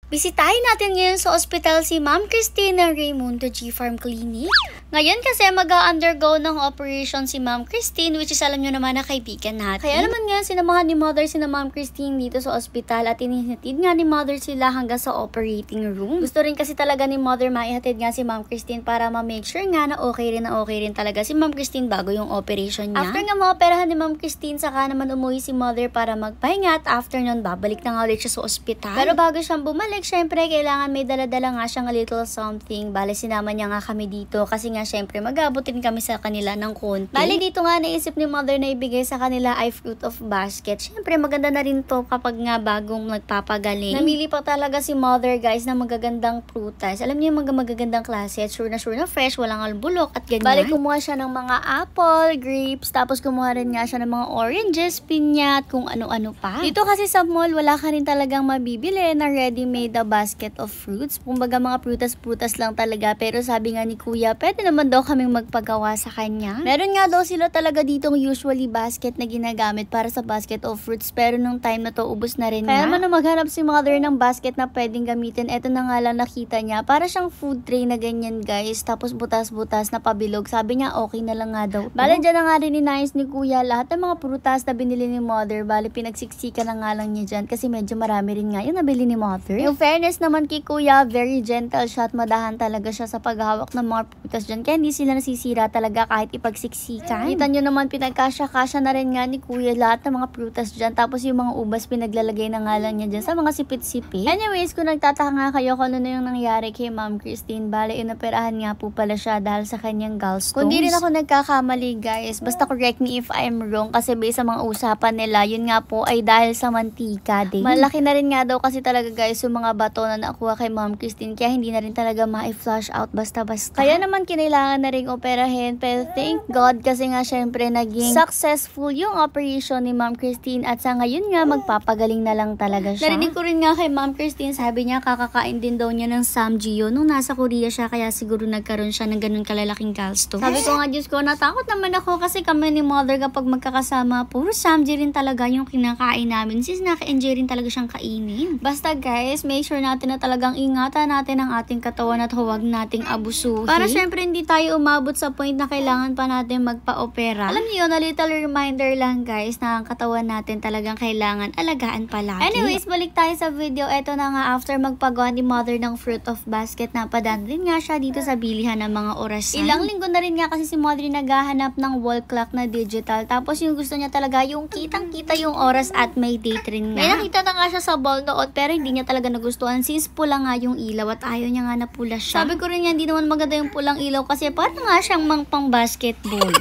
Bisitahin natin ngayon sa ospital si Ma'am Cristina Raimundo G Farm Clinic. Ngayon kasi mag-undergo ng operation si Ma'am Christine, which is alam nyo naman na kaibigan natin. Kaya naman nga sinamahan ni Mother sina Ma'am Christine dito sa ospital at inihatid nga ni Mother sila hanggang sa operating room. Gusto rin kasi talaga ni Mother maihatid nga si Ma'am Christine para ma-make sure nga na okay rin talaga si Ma'am Christine bago yung operation niya. After nga maoperahan ni Ma'am Christine, saka naman umuwi si Mother para magpahinga at after nun babalik na nga ulit siya sa ospital. Pero bago siyang bumalik, syempre kailangan may dala-dala nga siyang a little something. Bale sinama niya nga kami dito kasi nga syempre mag-aabutin kami sa kanila ng konti. Bali dito nga naisip ni Mother na ibigay sa kanila ay fruit of basket. Syempre maganda na rin to kapag nga bagong nagpapagaling. Namili pa talaga si Mother guys ng magagandang prutas. Alam niyo yung magagandang klase at sure na fresh, walang albulok at ganyan. Bali kumuha siya ng mga apple, grapes, tapos kumuha rin nga siya ng mga oranges, pinya at kung ano-ano pa. Dito kasi sa mall wala ka rin talagang mabibili na ready-made basket of fruits. Kumbaga mga prutas lang talaga, pero sabi nga ni Kuya, pwede naman daw kaming magpagawa sa kanya. Meron nga daw sila talaga ditong usually basket na ginagamit para sa basket of fruits, pero nung time na to ubos na rin kaya naman maghanap si Mother ng basket na pwedeng gamitin. Eto na nga lang nakita niya, para siyang food tray na ganyan guys, tapos butas-butas na pabilog. Sabi niya okay na lang nga daw. Bale dyan na nga rin inayos ni Kuya lahat ng mga prutas na binili ni Mother. Bale pinagsiksikan na nga lang niya dyan kasi medyo marami rin nga yung nabili ni Mother. Yung fairness naman kay Kuya, very gentle siya at madahan talaga siya sa paghawak ng mga prutas dyan. Kaya hindi sila nasisira talaga kahit ipagsiksikan. Kita nyo naman pinagkasya-kasya na rin nga ni Kuya lahat ng mga prutas dyan. Tapos yung mga ubas pinaglalagay na nga lang niya dyan sa mga sipit-sipit. Anyways, kung nagtataka nga kayo kung ano na yung nangyari kay Ma'am Christine, bale inoperahan nga po pala siya dahil sa kanyang gallstones. Kung di rin ako nagkakamali guys, basta correct me if I'm wrong kasi based sa mga usapan nila, yun nga po ay dahil sa mantika din. Malaki na rin nga daw kasi talaga guys yung mga bato na nakuha kay Ma'am Christine, kaya hindi na rin talaga ma-flush out basta-basta. Kaya naman kinailangan na rin operahin, pero thank God kasi nga syempre naging successful yung operation ni Ma'am Christine at sa ngayon nga magpapagaling na lang talaga siya. Narinig ko rin nga kay Ma'am Christine, sabi niya kakakain din daw niya ng Samgyeon nung nasa Korea siya, kaya siguro nagkaroon siya ng ganun kalalaking gallstone. Sabi ko nga Diyos ko, natakot naman ako kasi kami ni Mother kapag magkakasama, puro Samgye rin talaga yung kinakain namin since naka-enjoy rin talaga siyang kainin. Basta guys, make sure natin na talagang ingatan natin ang ating katawan at huwag nating abusuhin. Para syempre hindi tayo umabot sa point na kailangan pa natin magpa-opera. Alam niyo, na little reminder lang guys na ang katawan natin talagang kailangan alagaan palagi. Anyways, balik tayo sa video. Eto na nga, after magpagawa ni Mother ng fruit of basket, napadaan rin nga siya dito sa bilihan ng mga orasan. Ilang linggo na rin nga kasi si Mother naghahanap ng wall clock na digital. Tapos yung gusto niya talaga yung kitang-kita yung oras at may date rin nga. May nakita na nga siya sa ball noon pero hindi niya talaga nagustuhan since pula nga yung ilaw at ayaw niya nga na pula siya. Sabi ko rin nga hindi naman maganda yung pulang ilaw kasi parang nga siyang pang basketball.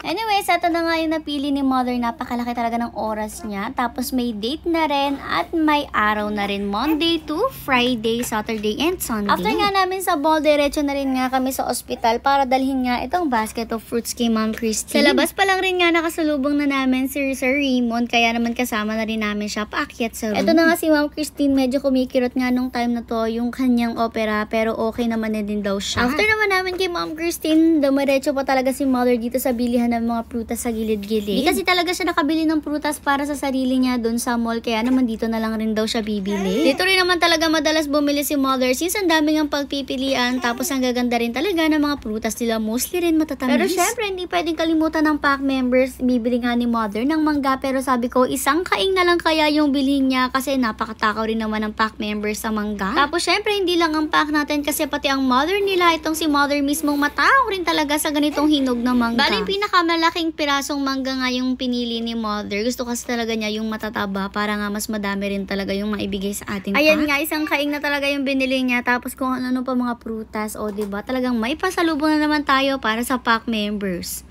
Anyways, ito na nga yung napili ni Mother. Napakalaki talaga ng oras niya. Tapos may date na rin at may araw na rin. Monday to Friday, Saturday, and Sunday. After nga namin sa ball, diretso na rin nga kami sa ospital para dalhin nga itong basket of fruits kay Ma'am Christine. Sa labas pa lang rin nga nakasalubong na namin si Sir Raymond. Kaya naman kasama na rin namin siya paakyat sa room. Ito na nga si Ma'am Christine. Medyo kumikirot nga nung time na to yung kanyang opera. Pero okay naman na din daw siya. After naman namin kay Ma'am Christine, dumiretso pa talaga si Mother dito sa bilihan ng mga prutas sa gilid-gilid. Di kasi talaga siya nakabili ng prutas para sa sarili niya doon sa mall, kaya naman dito na lang rin daw siya bibili. Dito rin naman talaga madalas bumili si Mother since ang dami ng pagpipilian, tapos ang gaganda rin talaga ng mga prutas nila, mostly rin matatamis. Pero syempre hindi pwedeng kalimutan ng pack members. Bibili nga ni Mother ng mangga, pero sabi ko isang kaing na lang kaya yung bilhin niya kasi napakatakaw rin naman ng pack members sa mangga. Tapos syempre hindi lang ang pack natin kasi pati ang mother nila, itong si Mother mismong matakaw rin talaga sa ganitong hinog na mangga. Bali pinakamalaking pirasong mangga nga yung pinili ni Mother. Gusto kasi talaga niya yung matataba para nga mas madami rin talaga yung maibigay sa ating pack. Ayan nga, isang kaing na talaga yung binili niya. Tapos kung ano pa mga prutas, o diba, talagang may pasalubong na naman tayo para sa pack members.